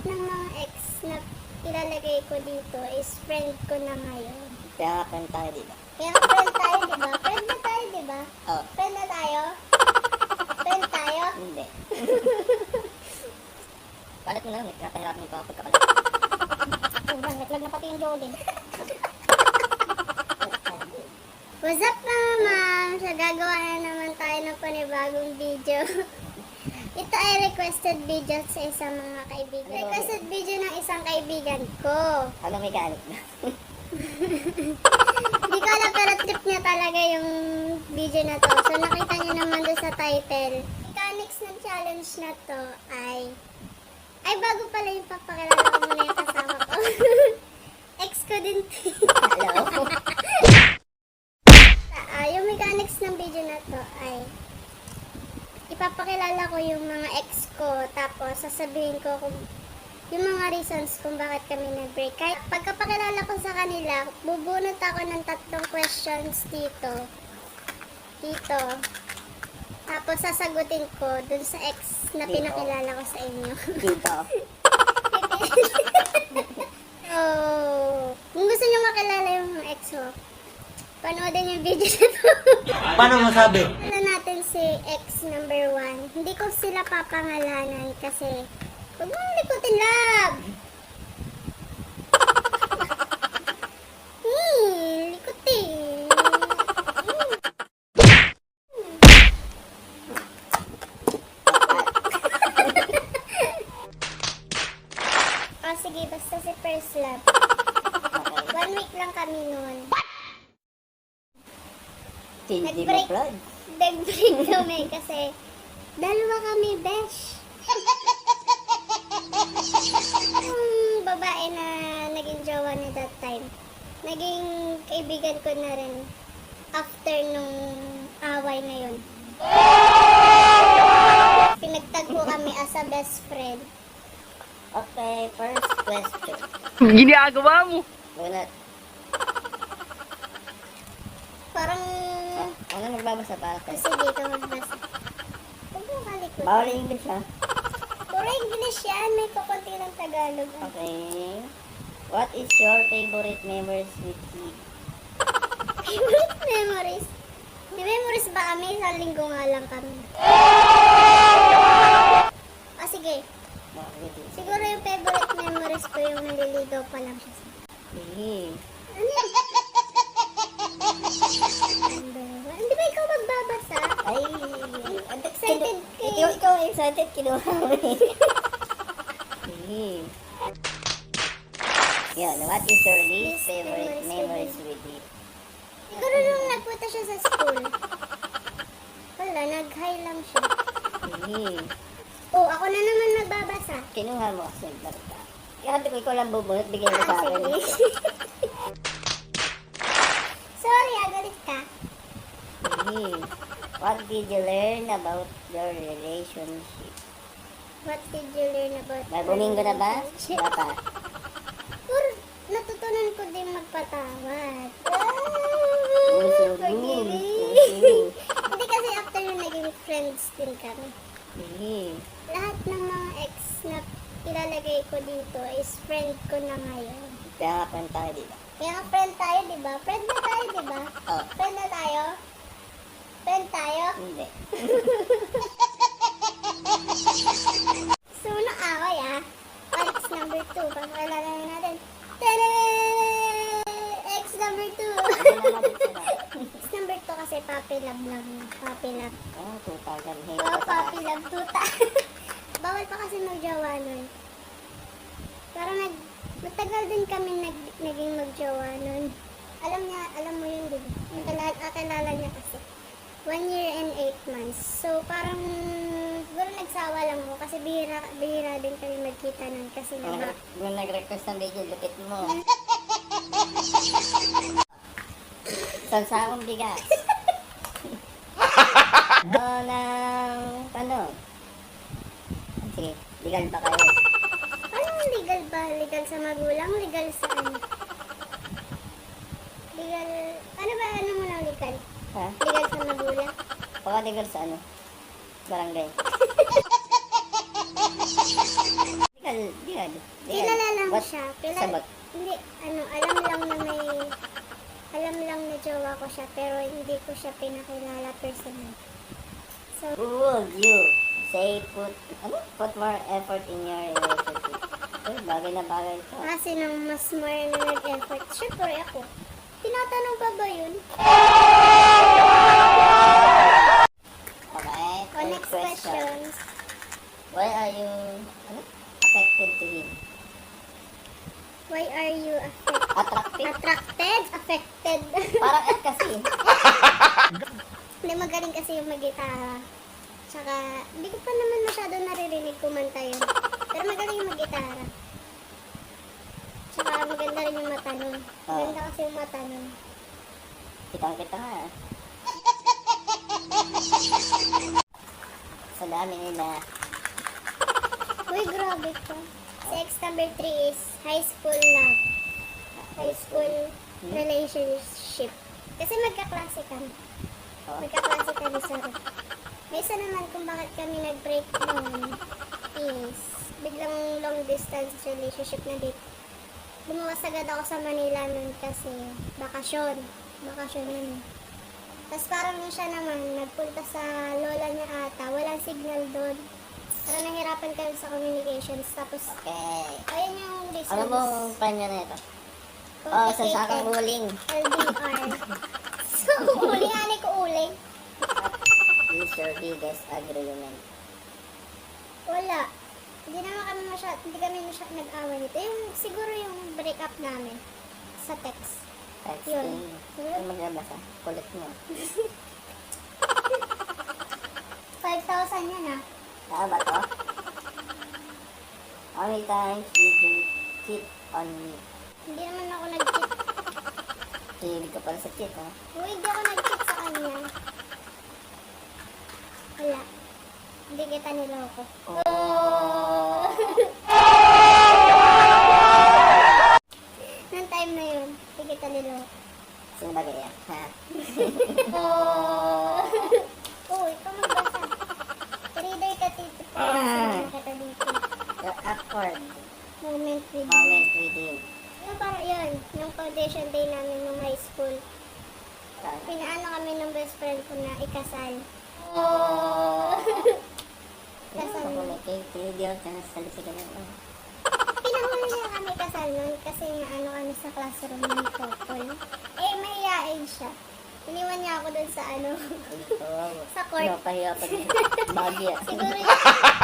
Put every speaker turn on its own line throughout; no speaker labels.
ng mga ex na ilalagay ko dito is friend ko na ngayon.
Kaya nga friend tayo, di ba?
Kaya friend tayo, di ba? Friend na tayo, di ba?
Oo.
Friend na tayo? Friend tayo?
Hindi. Palit mo na lang, nakahirap mo pa pagkapalit.
Naglag na pati yung Jolene. What's up mga ma'am? So gagawa na naman tayo ng panibagong video. Ito ay requested video sa isang mga kaibigan. Requested video ng isang kaibigan ko.
Ano may galit na?
Hindi ko alam pero trip niya talaga yung video na to. So nakita niyo naman doon sa title. Mechanics ng challenge na to ay bago pala yung papakilala ko muna yung kasama ko. Ex ko din.
Hello?
Yung mechanics ng video na to ay ipapakilala ko yung mga ex ko, tapos sasabihin ko kung yung mga reasons kung bakit kami nag-break. Kahit pagkapakilala ko sa kanila, bubunot ako ng 3 questions dito. Tapos sasagutin ko dun sa ex na
Dito.
pinakilala ko sa inyo.
Dito.
So, kung gusto nyo makilala yung mga ex ko, panoodin yung video na to.
Paano masabi?
Ano natin si ex number 1. Hindi ko sila papangalanan kasi huwag mong likutin, love. Likutin. Sige, basta si first love. 1 week lang kami noon.
Hindi mo
Nag-break.
vlog.
Nag-break kami kasi dalawa kami, besh. Yung babae na naging jowa niya that time, naging kaibigan ko na rin after nung away na yun. Pinagtagpo kami as a best friend.
Okay, first question.
Ginagawa mo.
Bunot.
Parang,
Ano magbabasa para kayo?
kasi di ka magbasa. Huwag mo kalikot.
Bawal yung English ha?
Puro English yan, may kukunti ng Tagalog.
Okay. What is your favorite memories with Steve?
Favorite memories? May memories ba kami? Isang linggo nga lang kami. Sige.
Oh, with you.
Siguro yung favorite memories ko yung naliligaw pa lang siya.
Sige.
Ano yan? Hindi ba ikaw magbabasa?
Ay,
Excited kayo.
Ikaw excited, kinuha mo eh. Sige. Yan, what is your least favorite memories with him?
Siguro nung nagpunta siya sa school. Wala, nag-hi lang siya.
Sige.
Oh, ako na naman magbabasa.
Kinuha mo kasi yung barka. Kaya ko ikaw lang bubunot, bigyan mo sa akin.
Sige. Sorry, galit ka.
Sige. What did you learn about your relationship?
What did you learn about
May bumingo na ba?
relationship?
Wala pa.
Pur, natutunan ko din magpatawad.
Puso,
Pag-ibig. Hindi kasi after yun naging friends din kami.
Sige.
Lahat ng mga ex na ilalagay ko dito is friend ko na ngayon.
Kaya nga friend tayo, di ba?
Kaya friend tayo, di ba? Friend na tayo, di ba?
Oo.
Friend na tayo? Friend tayo?
Hindi.
So, away Ex number 2. Pagkalala na natin. Tadaan! Ex number 2. Ex number 2 kasi puppy love lang. Puppy love.
Oh, 2,000 hate
Oo,
pa
puppy love tuta. Bawal pa kasi magjawa nun. Parang matagal din kami naging magjawa nun. Alam mo yun, diba? Akilala niya kasi. 1 year and 8 months. So, parang siguro nagsawa lang mo kasi bihira din kami magkita nun kasi
Kung nag-request ng video, lupit mo. Sansakong bigas. Ano? Sige, legal ba kayo?
Anong legal ba? Legal sa magulang? Legal sa ano? Legal... Ano mo lang legal?
Ha?
Legal sa magulang?
Baka legal sa ano? Barangay. Legal agad.
Kilala lang
What?
siya.
Sagot.
Hindi, alam lang na alam lang na jowa ko siya, pero hindi ko siya pinakilala personal. So,
Who would you say put more effort in your relationship? Uy, bagay na bagay ito.
kasi nang mas more na nag-effort, syempre ako. Tinatanong pa ba yun?
Okay,
O, next questions.
Why are you affected to him?
Why are you
Attractive?
attracted? Affected?
Parang kasi.
Hindi, magaling kasi yung mag-gitara. Tsaka, hindi ko pa naman masyado naririnig kumanta yun. Pero magaling yung mag-gitara. Tsaka, maganda rin yung mata nun. Maganda kasi yung mata nun.
Kitang-kita nga. Sa dami nila.
Uy, grabe ka. Sex number 3 is high school love. High school relationship. Kasi magkaklase kami.
Oh.
Magkaklase kami, sorry. May isa naman kung bakit kami nag-break noon is biglang long distance relationship na dito. Lumuwas agad ako sa Manila noon kasi bakasyon. Bakasyon yun. Tapos parang siya naman, nagpunta sa lola niya ata. Walang signal doon. Parang nahirapan kami sa communications. Tapos,
Okay.
ayun yung reasons.
Ano mo panya na ito? Oh, sa sakang uling.
LDR. So, uling, ani ko uling.
What is your biggest agreement?
Wala. Hindi kami masyad nag-away nito. Yung, siguro yung break up namin sa text.
Texting. Ano maglabasa? Kulit mo.
5,000 yun ah.
Saan ba to? How many times did you cheat on me?
Hindi naman ako nag-cheat.
Hilig ka pala sa cheat, ha?
Uy, hindi ako nag-cheat sa kanya. Wala. Hindi kita niloko.
Oh.
Nang time na yun, hindi kita niloko.
Sino ba kaya? Ha?
Oh, ikaw magbasa. Reader ka dito. Nakita dito.
Your awkward
Moment with you.
moment with him.
Yung parang yun, yung foundation day namin nung high school. Pinaano kami ng best friend ko na ikasal. Kasal.
Ako kay Tidio, kanasal sa ganun.
Pinahuli niya kami kasal nun kasi nga ano kami sa classroom ng couple. Eh, mahihain siya. Iniwan niya ako dun sa ano, sa court.
Ano, pahiya pa din. Bagya.
Siguro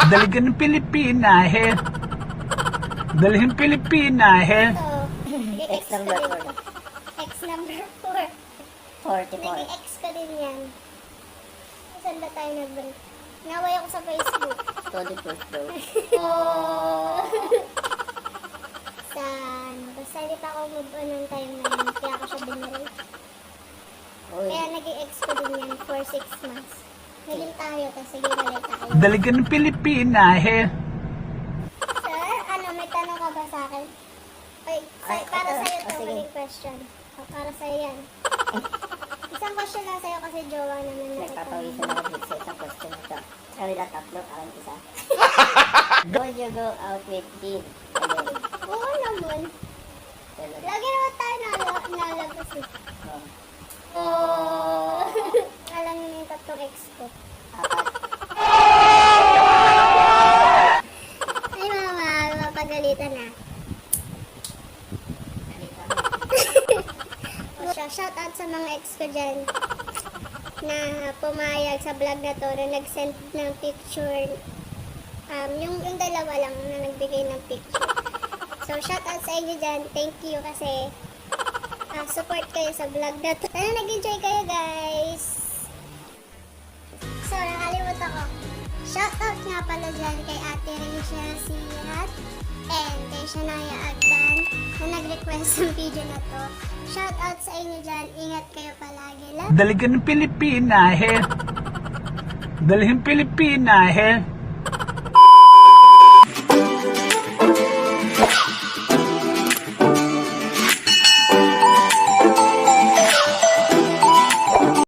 Daligan ng Pilipinahe. Dalhin Pilipinahe.
ito,
Ex
ex ko
number
din
four.
to. Ex number 4.
44.
Naging ex ko din yan. Saan ba tayo nag-break? Naway ako sa Facebook.
Study first daw.
Sa ano, basta hindi pa ako move on ng time na yun. Kaya ako siya binaril.
Uy,
Kaya naging ex ko din yan for 6 months. Naging tayo, tapos sige balik tayo.
Daligan ng Pilipinahe.
Sir, ano, may tanong ka ba sa akin? Ay, para
ito.
sa'yo to,
Sige.
maling question. O, para sa'yo yan. Isang question lang sa'yo kasi jowa naman na kita.
nagpapawisan ako dito sa isang question na ito. Kanila tatlo, parang isa. Would you go out with him again?
Oo naman.
Talaga.
Lagi naman tayo nalabas eh.
Oh.
Alam niyo na yung tatlong ex ko.
Apat.
Ay mama, mapagalitan na. Shout out sa mga ex ko dyan na pumayag sa vlog na to na nag-send ng picture. Yung dalawa lang na nagbigay ng picture. So shout out sa inyo dyan. Thank you kasi support kayo sa vlog na to. Sana nag-enjoy kayo guys. So nakalimutan ko. Shout out nga pala dyan kay Ate Rachel Sihat and kay Shania Agdan na nag-request ng video na to. Shout out sa inyo dyan. Ingat kayo palagi. Love
Daligan ng Pilipinahe. Dalhin Pilipinahe.